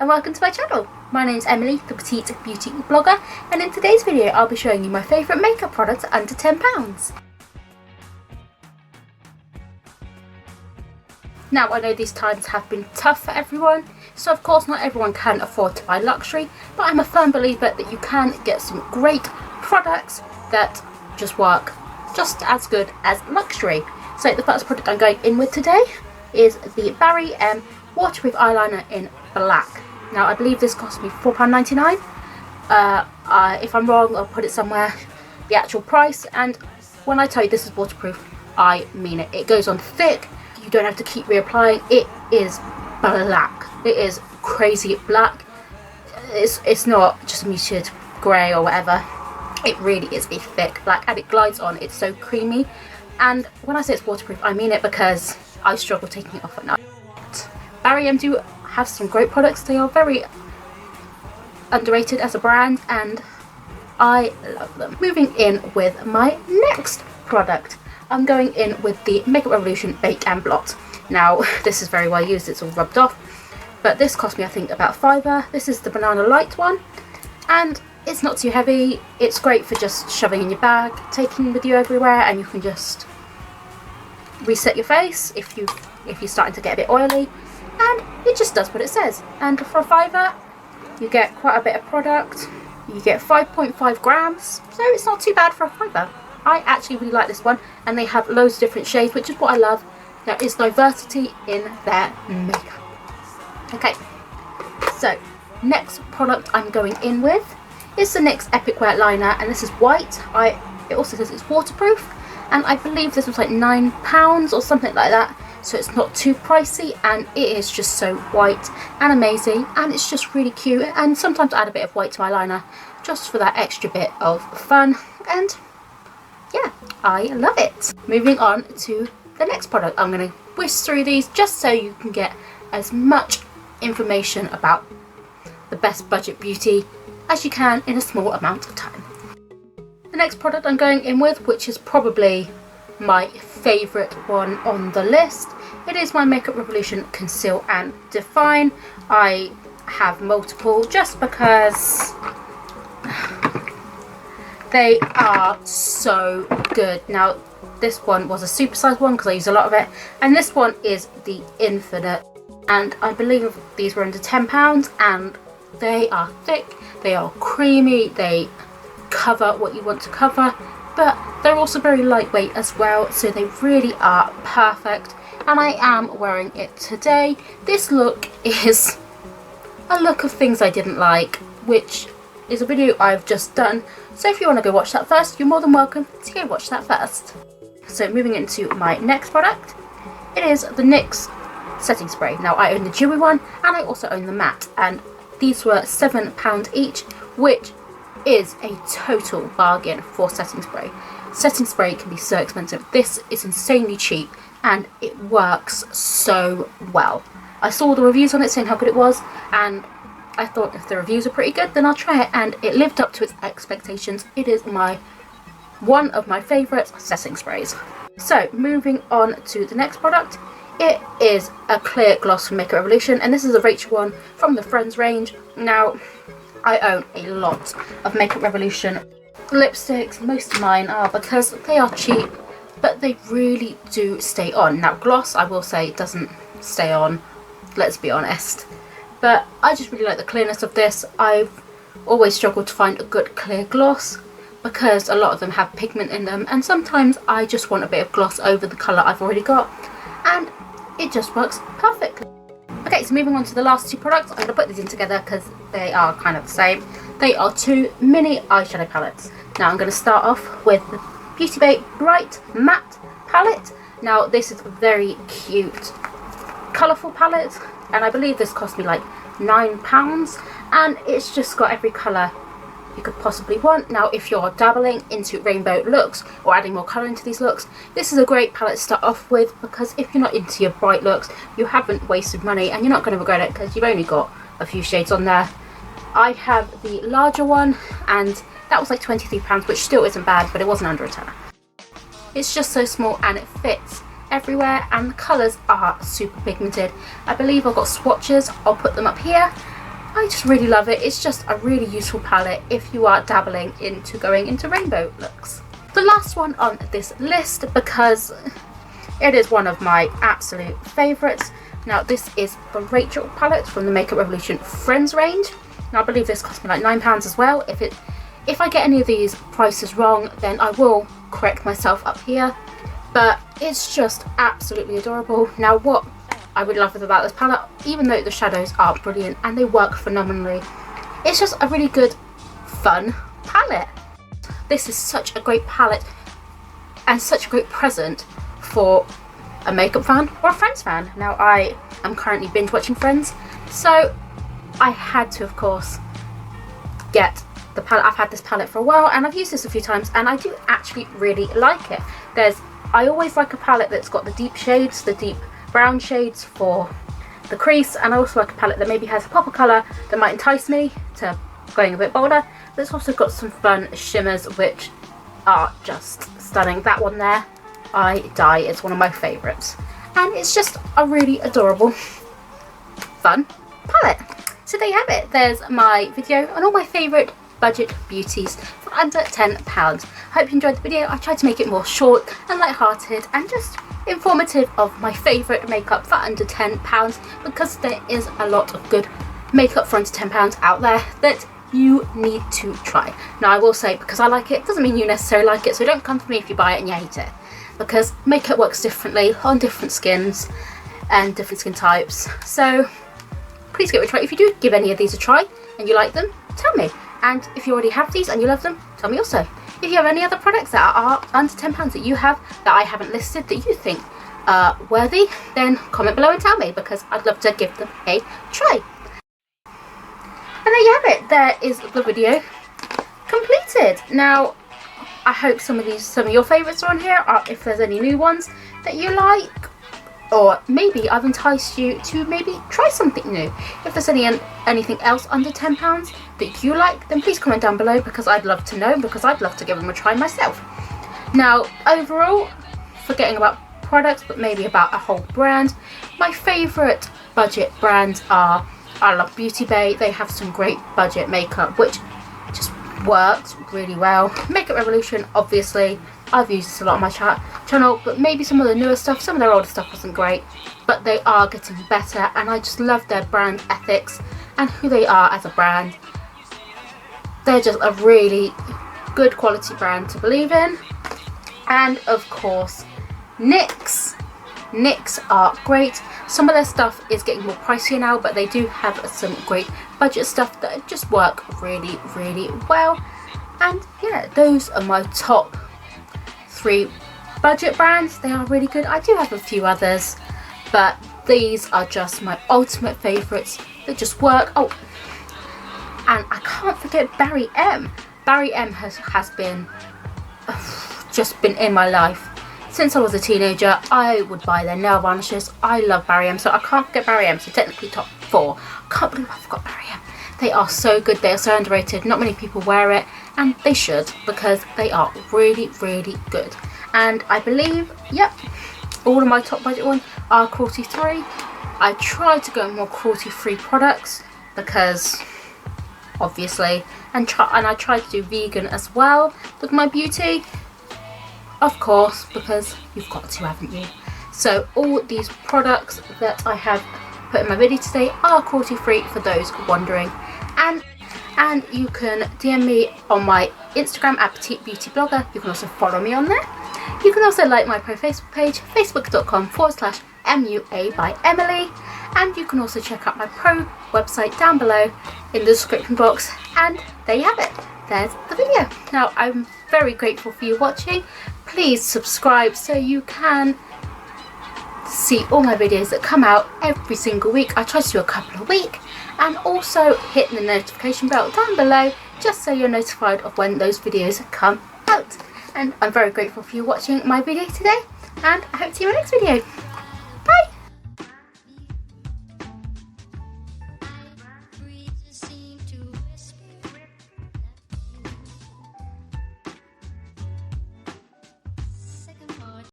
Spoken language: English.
and welcome to my channel. My name's Emily, the Petite beauty blogger, and in today's video I'll be showing you my favourite makeup products under £10. Now I know these times have been tough for everyone, so of course not everyone can afford to buy luxury, but I'm a firm believer that you can get some great products that just work just as good as luxury. So the first product I'm going in with today is the Barry M waterproof eyeliner in black. Now I believe this cost me £4.99. If I'm wrong, I'll put it somewhere, the actual price, and when I tell you this is waterproof, I mean it. It goes on thick, you don't have to keep reapplying. It is black. It is crazy black. It's not just a muted grey or whatever. It really is a thick black, and it glides on. It's so creamy, and when I say it's waterproof, I mean it because I struggle taking it off at night. Barry M do have some great products. They are very underrated as a brand and I love them. Moving in with my next product, I'm going in with the Makeup Revolution Bake and Blot. Now this is very well used, it's all rubbed off, but this cost me I think about £5. This is the Banana Light one, and it's not too heavy. It's great for just shoving in your bag, taking with you everywhere, and you can just reset your face if you're starting to get a bit oily, and it just does what it says. And for a £5 you get quite a bit of product. You get 5.5 grams, so it's not too bad for a £5. I actually really like this one, and they have loads of different shades, which is what I love. There is diversity in their makeup. Okay, so next product I'm going in with is the NYX Epic Wear Liner, and this is white. It also says it's waterproof, and I believe this was like £9 or something like that, so it's not too pricey, and it is just so white and amazing, and it's just really cute. And sometimes I add a bit of white to my liner just for that extra bit of fun, and yeah, I love it. Moving on to the next product, I'm going to whisk through these just so you can get as much information about the best budget beauty as you can in a small amount of time. The next product I'm going in with, which is probably my favourite one on the list, it is my Makeup Revolution Conceal and Define. I have multiple just because they are so good. Now this one was a supersized one because I use a lot of it, and this one is the Infinite, and I believe these were under £10, and they are thick, they are creamy, they cover what you want to cover, but they're also very lightweight as well, so they really are perfect, and I am wearing it today. This look is a look of things I didn't like, which is a video I've just done, so if you want to go watch that first, you're more than welcome to go watch that first. So moving into my next product, it is the NYX setting spray. Now I own the dewy one and I also own the matte, and these were £7 each, which is a total bargain for setting spray. Setting spray can be so expensive. This is insanely cheap and it works so well. I saw the reviews on it saying how good it was, and I thought if the reviews are pretty good then I'll try it, and it lived up to its expectations. It is one of my favourite setting sprays. So moving on to the next product, it is a clear gloss from Makeup Revolution, and this is a Rachel one from the Friends range. Now I own a lot of Makeup Revolution lipsticks. Most of mine are because they are cheap, but they really do stay on. Now gloss, I will say, doesn't stay on, let's be honest, but I just really like the clearness of this. I've always struggled to find a good clear gloss because a lot of them have pigment in them, and sometimes I just want a bit of gloss over the colour I've already got, and it just works perfectly. Okay, so moving on to the last two products, I'm going to put these in together because they are kind of the same. They are two mini eyeshadow palettes. Now I'm going to start off with the Beauty Bay Bright Matte palette. Now this is a very cute, colourful palette, and I believe this cost me like £9, and it's just got every colour you could possibly want. Now if you're dabbling into rainbow looks or adding more colour into these looks, this is a great palette to start off with, because if you're not into your bright looks, you haven't wasted money and you're not going to regret it because you've only got a few shades on there. I have the larger one, and that was like £23, which still isn't bad, but it wasn't under a tenner. It's just so small and it fits everywhere, and the colours are super pigmented. I believe I've got swatches, I'll put them up here, I just really love it. It's just a really useful palette if you are dabbling into going into rainbow looks. The last one on this list, because it is one of my absolute favourites. Now this is the Rachel palette from the Makeup Revolution Friends range. Now I believe this cost me like £9 as well. If I get any of these prices wrong, then I will correct myself up here. But it's just absolutely adorable. Now what I really love about this palette, even though the shadows are brilliant and they work phenomenally, it's just a really good, fun palette. This is such a great palette and such a great present for a makeup fan or a Friends fan. Now I am currently binge watching Friends, so I had to, of course, get the palette. I've had this palette for a while and I've used this a few times and I do actually really like it. I always like a palette that's got the deep shades, the deep brown shades for the crease, and I also like a palette that maybe has a pop of colour that might entice me to going a bit bolder. It's also got some fun shimmers which are just stunning. That one there, I die, it's one of my favourites. And it's just a really adorable, fun palette. So there you have it. There's my video on all my favourite budget beauties for under £10. Hope you enjoyed the video. I tried to make it more short and light-hearted and just informative of my favourite makeup for under £10, because there is a lot of good makeup for under £10 out there that you need to try. Now I will say, because I like it doesn't mean you necessarily like it, so don't come for me if you buy it and you hate it, because makeup works differently on different skins and different skin types. So please give it a try. If you do give any of these a try and you like them, tell me. And if you already have these and you love them, tell me also. If you have any other products that are under £10 that you have that I haven't listed that you think are worthy, then comment below and tell me, because I'd love to give them a try. And there you have it. There is the video completed. Now I hope some of your favourites are on here, or if there's any new ones that you like, or maybe I've enticed you to maybe try something new. If there's anything else under £10 that you like, then please comment down below, because I'd love to know, because I'd love to give them a try myself. Now overall, forgetting about products but maybe about a whole brand, my favourite budget brands are, I love Beauty Bay. They have some great budget makeup which just works really well. Makeup Revolution, obviously, I've used this a lot on my channel, but maybe some of the newer stuff, some of their older stuff wasn't great, but they are getting better, and I just love their brand ethics and who they are as a brand. They're just a really good quality brand to believe in. And of course, NYX. NYX are great. Some of their stuff is getting more pricier now, but they do have some great budget stuff that just work really, really well. And yeah, those are my top 3 budget brands. They are really good. I do have a few others, but these are just my ultimate favourites that just work. Oh, and I can't forget Barry M. Barry M has been just been in my life since I was a teenager. I would buy their nail varnishes. I love Barry M, so I can't forget Barry M. So technically top 4. I can't believe I forgot Barry M. They are so good. They are so underrated. Not many people wear it, and they should, because they are really, really good. And I believe, yep, all of my top budget ones are cruelty free. I try to go more cruelty free products because obviously, and I try to do vegan as well with my beauty, of course, because you've got to, haven't you? So all these products that I have put in my video today are cruelty free for those wondering. And you can DM me on my Instagram at Petite Beauty Blogger. You can also follow me on there. You can also like my pro Facebook page, facebook.com/MUA by Emily. And you can also check out my pro website down below in the description box. And there you have it. There's the video. Now, I'm very grateful for you watching. Please subscribe so you can see all my videos that come out every single week. I try to do a couple a week. And also hit the notification bell down below just so you're notified of when those videos come out. And I'm very grateful for you watching my video today, and I hope to see you in my next video.